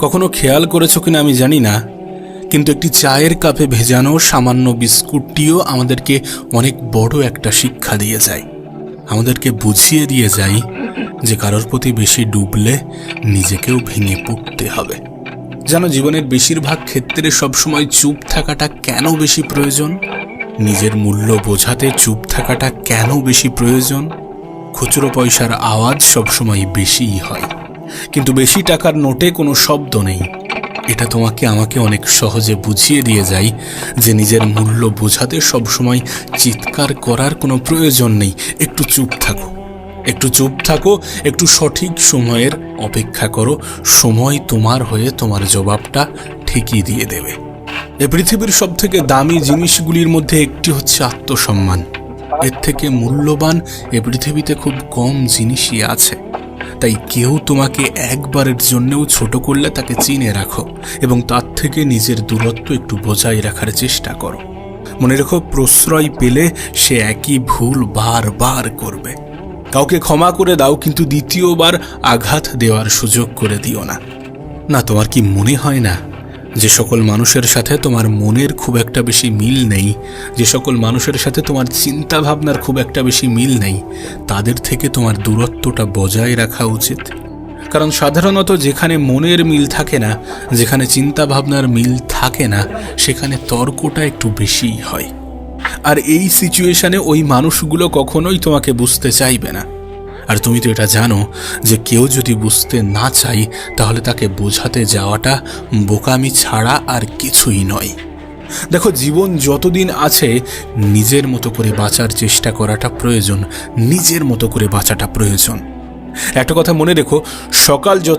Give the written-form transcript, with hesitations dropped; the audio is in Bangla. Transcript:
কখনো খেয়াল করেছো কিনা আমি জানি না, কিন্তু একটি চায়ের কাপে ভেজানো সামান্য বিস্কুটটিও আমাদেরকে অনেক বড় একটা শিক্ষা দিয়ে যায়। আমাদেরকে বুঝিয়ে দিয়ে যায় যে কারোর প্রতি বেশি ডুবলে নিজেকেও ভেঙে পড়তে হবে। যেন জীবনের বেশিরভাগ ক্ষেত্রে সবসময় চুপ থাকাটা কেন বেশি প্রয়োজন, নিজের মূল্য বোঝাতে চুপ থাকাটা কেন বেশি প্রয়োজন। খুচরো পয়সার আওয়াজ সবসময় বেশিই হয়, কিন্তু বেশি টাকার নোটে কোনো শব্দ নেই। এটা তোমাকে আমাকে অনেক সহজে বুঝিয়ে দিয়ে যায় যে নিজের মূল্য বোঝাতে সবসময় চিৎকার করার কোনো প্রয়োজন নেই। একটু চুপ থাকো, একটু চুপ থাকো, একটু সঠিক সময়ের অপেক্ষা করো। সময় তোমার হয়ে তোমার জবাবটা ঠিকই দিয়ে দেবে। এ পৃথিবীর সবথেকে দামি জিনিসগুলির মধ্যে একটি হচ্ছে আত্মসম্মান। এর থেকে মূল্যবান এ পৃথিবীতে খুব কম জিনিসই আছে। তাই কেউ তোমাকে একবারের জন্যও ছোট করলে তাকে চিনে রাখো এবং তার থেকে নিজের দূরত্ব একটু বজায় রাখার চেষ্টা করো। মনে রেখো, প্রশ্রয় পেলে সে একই ভুল বারবার করবে। কাউকে ক্ষমা করে দাও, কিন্তু দ্বিতীয়বার আঘাত দেওয়ার সুযোগ করে দিও না। না, তোমার কি মনে হয় না যে সকল মানুষের সাথে তোমার মনের খুব একটা বেশি মিল নেই, যে সকল মানুষের সাথে তোমার চিন্তা ভাবনার খুব একটা বেশি মিল নেই, তাদের থেকে তোমার দূরত্বটা বজায় রাখা উচিত? কারণ সাধারণত যেখানে মনের মিল থাকে না, যেখানে চিন্তা ভাবনার মিল থাকে না, সেখানে তর্কটা একটু বেশিই হয়। আর এই সিচুয়েশনে ওই মানুষগুলো কখনোই তোমাকে বুঝতে চাইবে না। আর তুমি তো এটা জানো যে কেউ যদি বুঝতে না চায় তাহলে তাকে বোঝাতে যাওয়াটা বোকামি ছাড়া আর কিছুই নয়। দেখো, জীবন যতদিন আছে নিজের মতো করে বাঁচার চেষ্টা করাটা প্রয়োজন, নিজের মতো করে বাঁচাটা প্রয়োজন। একটা কথা মনে রেখো, সকাল যত